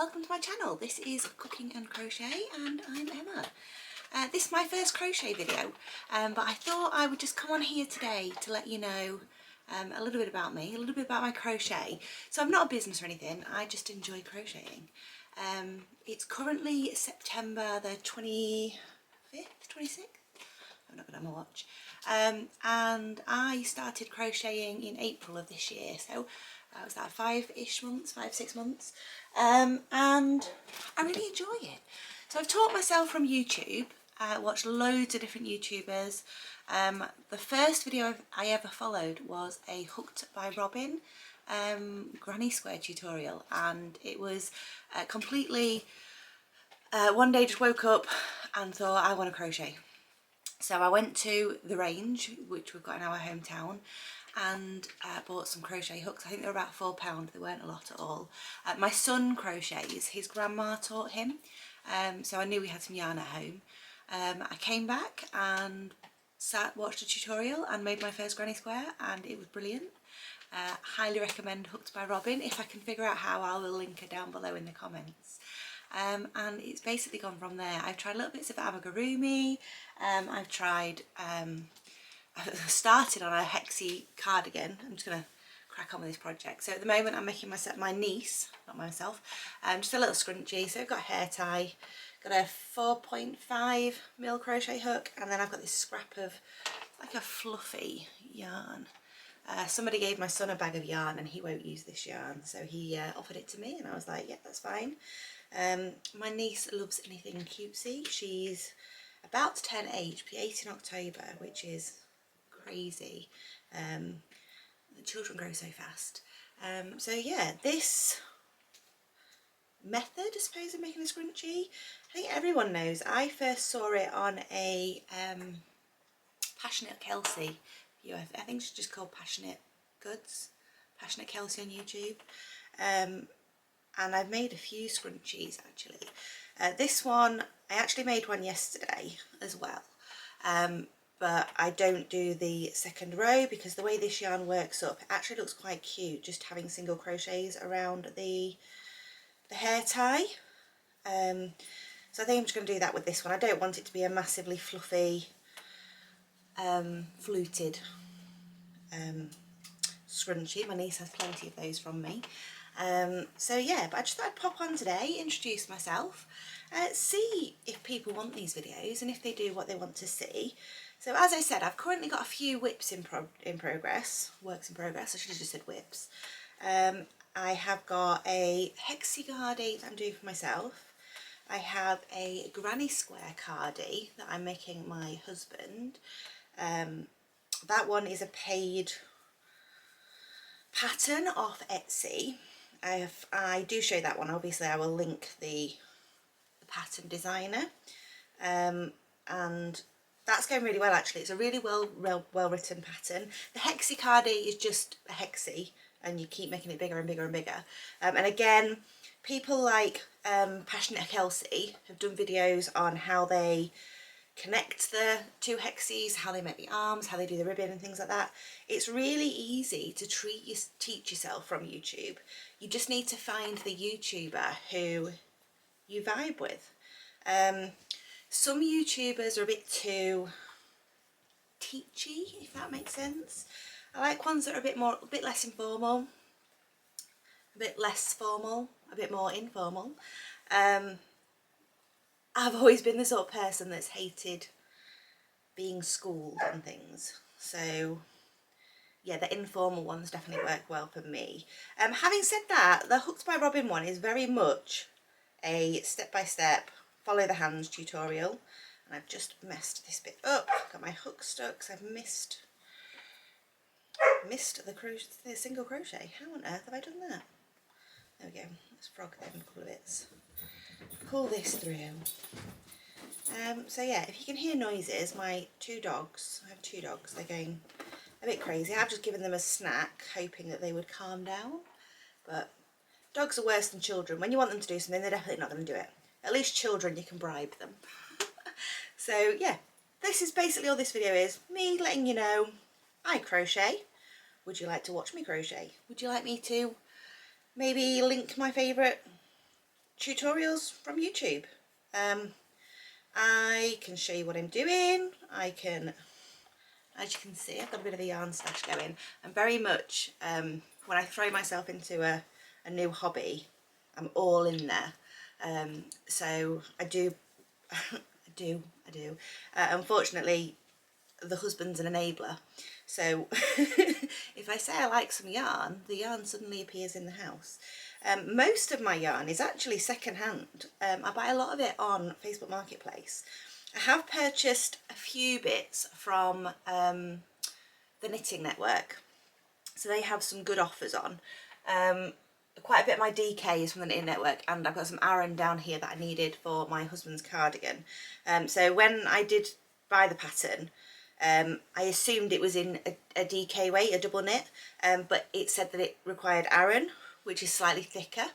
welcome to my channel. This is Cooking and Crochet and I'm Emma. This is my first crochet video, but I thought I would just come on here today to let you know a little bit about me, a little bit about my crochet. So I'm not a business or anything, I just enjoy crocheting. It's currently September the 25th, 26th? I'm not going to watch. And I started crocheting in April of this year, so was that 6 months, and I really enjoy it. So I've taught myself from YouTube, watched loads of different YouTubers. The first video I ever followed was a Hooked by Robin granny square tutorial, and it was completely one day just woke up and thought I want to crochet. So I went to the range, which we've got in our hometown, and bought some crochet hooks. I think they were about £4, they weren't a lot at all. My son crochets, his grandma taught him, so I knew we had some yarn at home. I came back and watched a tutorial and made my first granny square, and it was brilliant. Highly recommend Hooked by Robin. If I can figure out how, I will link her down below in the comments. And it's basically gone from there. I've tried little bits of amigurumi, I've tried, I started on a hexie cardigan. I'm just going to crack on with this project. So at the moment I'm making my niece, not myself, just a little scrunchie. So I've got a hair tie, got a 4.5mm crochet hook, and then I've got this scrap of like a fluffy yarn. Somebody gave my son a bag of yarn and he won't use this yarn, so he offered it to me and I was like, yeah, that's fine. My niece loves anything cutesy. She's about to turn 8 in October, which is crazy. The children grow so fast. So yeah, this method, I suppose, of making a scrunchie, I think everyone knows. I first saw it on a Passionate Kelsey video. I think she's just called Passionate Kelsey on YouTube. And I've made a few scrunchies actually. This one, I actually made one yesterday as well, but I don't do the second row because the way this yarn works up, it actually looks quite cute just having single crochets around the hair tie. So I think I'm just going to do that with this one. I don't want it to be a massively fluffy, fluted scrunchie. My niece has plenty of those from me. So yeah, but I just thought I'd pop on today, introduce myself, see if people want these videos and if they do, what they want to see. So as I said, I've currently got a few whips in progress, works in progress. I should have just said whips. I have got a hexie cardie that I'm doing for myself. I have a granny square cardie that I'm making my husband. That one is a paid pattern off Etsy. I do show that one. Obviously I will link the pattern designer, and that's going really well actually. It's a really well written pattern. The hexie cardie is just a hexie and you keep making it bigger and bigger and bigger, and again, people like Passionate Kelsey have done videos on how they connect the two hexies, how they make the arms, how they do the ribbon and things like that. It's really easy to teach yourself from YouTube. You just need to find the YouTuber who you vibe with. Some YouTubers are a bit too teachy, if that makes sense. I like ones that are a bit less informal, a bit less formal, a bit more informal. I've always been the sort of person that's hated being schooled and things, so yeah, the informal ones definitely work well for me. Having said that, the Hooked by Robin one is very much a step-by-step, follow the hands tutorial, and I've just messed this bit up. Got my hook stuck, so I've missed the single crochet. How on earth have I done that? There we go. Let's frog them a couple of bits. Pull this through. So yeah, if you can hear noises, my two dogs, I have two dogs, they're going a bit crazy. I've just given them a snack, hoping that they would calm down, but dogs are worse than children. When you want them to do something, they're definitely not going to do it. At least children, you can bribe them. So yeah, this is basically all this video is, me letting you know I crochet. Would you like to watch me crochet? Would you like me to maybe link my favourite tutorials from YouTube. I can show you what I'm doing. I can, as you can see, I've got a bit of a yarn stash going. And very much when I throw myself into a new hobby, I'm all in there. So I do, I do. Unfortunately, the husband's an enabler. So if I say I like some yarn, the yarn suddenly appears in the house. Most of my yarn is actually second hand. I buy a lot of it on Facebook Marketplace. I have purchased a few bits from the Knitting Network, so they have some good offers on. Quite a bit of my DK is from the Knitting Network, and I've got some Aran down here that I needed for my husband's cardigan. So when I did buy the pattern, I assumed it was in a DK weight, a double knit, but it said that it required Aran, which is slightly thicker.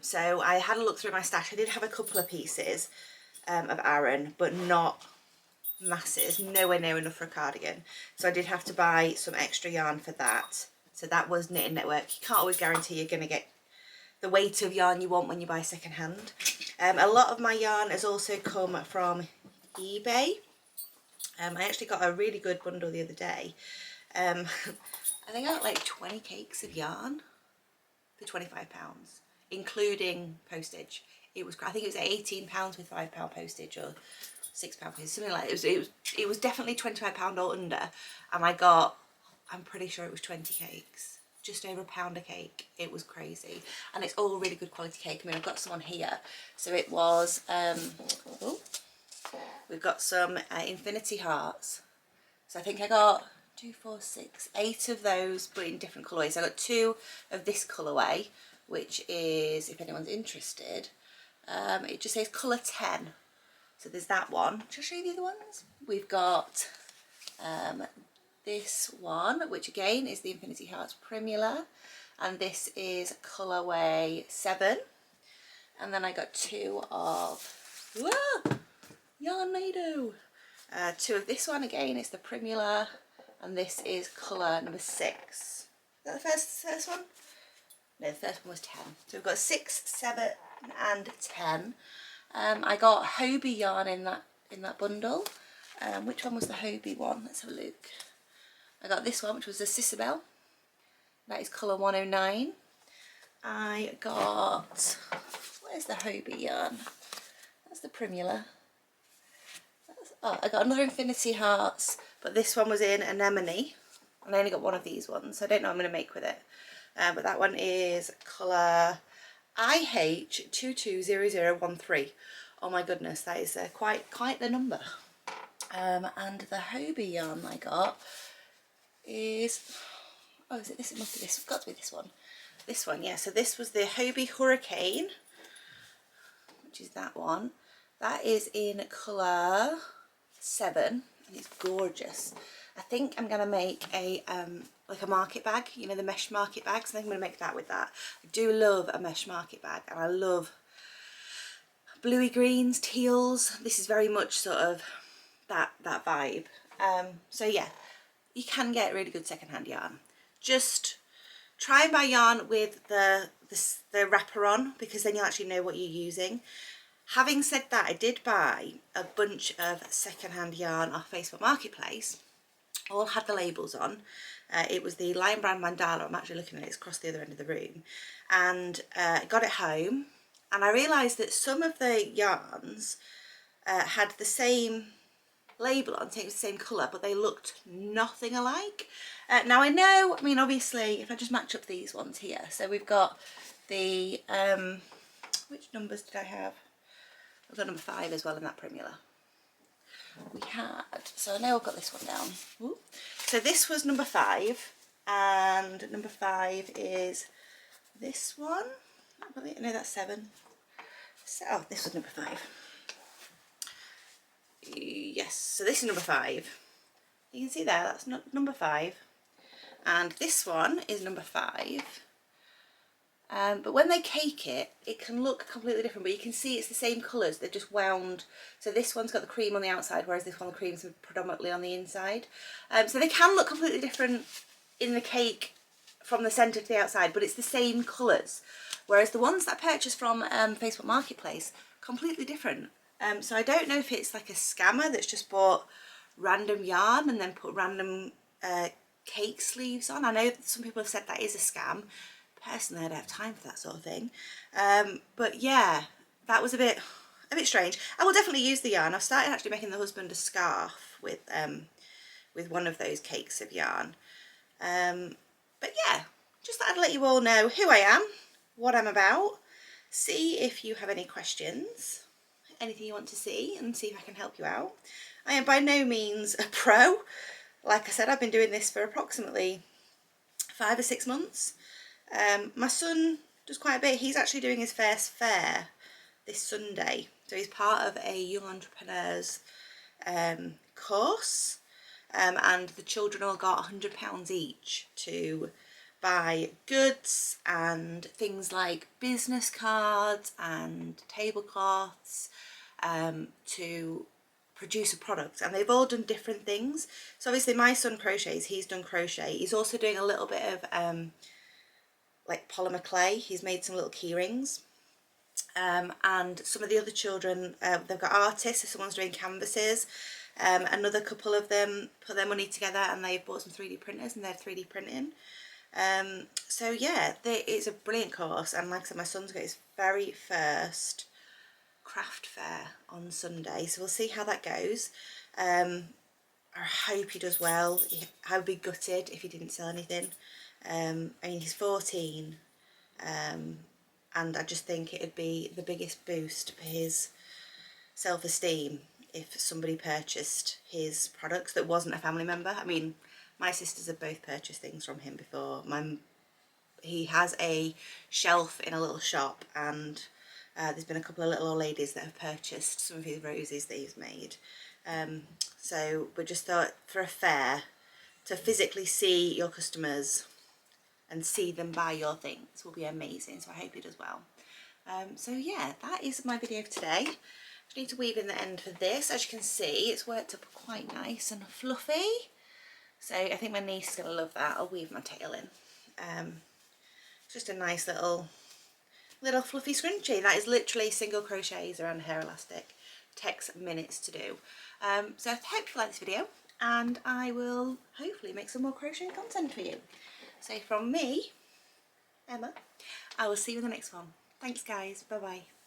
So I had a look through my stash. I did have a couple of pieces of Aran, but not masses, nowhere near enough for a cardigan. So I did have to buy some extra yarn for that. So that was Knitting Network. You can't always guarantee you're going to get the weight of yarn you want when you buy second hand. A lot of my yarn has also come from eBay. I actually got a really good bundle the other day. I think I got like 20 cakes of yarn for £25, including postage. It was, I think it was £18 with £5 postage or £6 postage, something like that. It was definitely £25 or under, and I got, I'm pretty sure it was 20 cakes, just over £1 a cake. It was crazy, and it's all really good quality cake. I mean, I've got some on here. So it was, we've got some Infinity Hearts. So I think I got 2, 4, 6, 8 of those, but in different colourways. I got 2 of this colourway, which is, if anyone's interested, it just says colour 10. So there's that one. Shall I show you the other ones? We've got this one, which again is the Infinity Hearts Primula, and this is colourway 7. And then I got 2 of Yarnado. 2 of this one, again it's the Primula, and this is colour number 6. Is that the first one? No, the first one was 10. So we've got 6, 7 and 10. I got Hobie yarn in that bundle. Which one was the Hobie one? Let's have a look. I got this one, which was the Sisabel. That is colour 109. I got, where's the Hobie yarn? That's the Primula. Oh, I got another Infinity Hearts, but this one was in Anemone, and I only got one of these ones, so I don't know what I'm going to make with it. But that one is colour IH220013. Oh my goodness, that is quite the number. And the Hobie yarn I got is, oh, is it this? It must be this. It's got to be this one. This one, yeah. So this was the Hobie Hurricane, which is that one. That is in colour 7, and it's gorgeous. I think I'm going to make a like a market bag, you know, the mesh market bags. I think I'm going to make that with that. I do love a mesh market bag, and I love bluey greens, teals. This is very much sort of that vibe. So yeah, you can get really good secondhand yarn. Just try and buy yarn with the wrapper on, because then you'll actually know what you're using. Having said that, I did buy a bunch of secondhand yarn off Facebook Marketplace. All had the labels on. It was the Lion Brand Mandala. I'm actually looking at it, it's across the other end of the room. And I got it home, and I realised that some of the yarns had the same label on, so it was the same colour, but they looked nothing alike. Now I know, I mean, obviously, if I just match up these ones here. So we've got the, which numbers did I have? I've got number 5 as well in that Primula. We had, so I know I've got this one down. Ooh. So this was number 5, and number 5 is this one. No, that's 7. So, oh, this was number 5. Yes, so this is number 5. You can see there, that's number 5. And this one is number 5. But when they cake it, it can look completely different, but you can see it's the same colours, they're just wound. So this one's got the cream on the outside, whereas this one, the cream's predominantly on the inside. So they can look completely different in the cake from the centre to the outside, but it's the same colours. whereas the ones that I purchased from Facebook Marketplace, completely different. So I don't know if it's like a scammer that's just bought random yarn and then put random cake sleeves on. I know that some people have said that is a scam. Personally, I don't have time for that sort of thing. But yeah, that was a bit strange. I will definitely use the yarn. I've started actually making the husband a scarf with one of those cakes of yarn. But yeah, just thought I'd let you all know who I am, what I'm about, see if you have any questions, anything you want to see, and see if I can help you out. I am by no means a pro. Like I said, I've been doing this for approximately 5 or 6 months. My son does quite a bit. He's actually doing his first fair this Sunday. So he's part of a young entrepreneurs course. And the children all got £100 each to buy goods and things like business cards and tablecloths to produce a product, and they've all done different things. So obviously my son crochets, he's done crochet. He's also doing a little bit of like polymer clay. He's made some little key rings. And some of the other children, they've got artists, so someone's doing canvases. Another couple of them put their money together and they've bought some 3D printers and they're 3D printing. So yeah, it's a brilliant course, and like I said, my son's got his very first craft fair on Sunday, so we'll see how that goes. I hope he does well. I would be gutted if he didn't sell anything. I mean, he's 14, and I just think it would be the biggest boost for his self-esteem if somebody purchased his products that wasn't a family member. I mean, my sisters have both purchased things from him before. He has a shelf in a little shop, and there's been a couple of little old ladies that have purchased some of his roses that he's made. So we just thought, for a fair, to physically see your customers and see them buy your things will be amazing, so I hope he does well. So yeah, that is my video for today. I need to weave in the end for this. As you can see, it's worked up quite nice and fluffy, so I think my niece is going to love that. I'll weave my tail in. It's just a nice little fluffy scrunchie. That is literally single crochets around a hair elastic. Takes minutes to do. So I hope you like this video, and I will hopefully make some more crochet content for you. So from me, Emma, I will see you in the next one. Thanks guys, bye bye.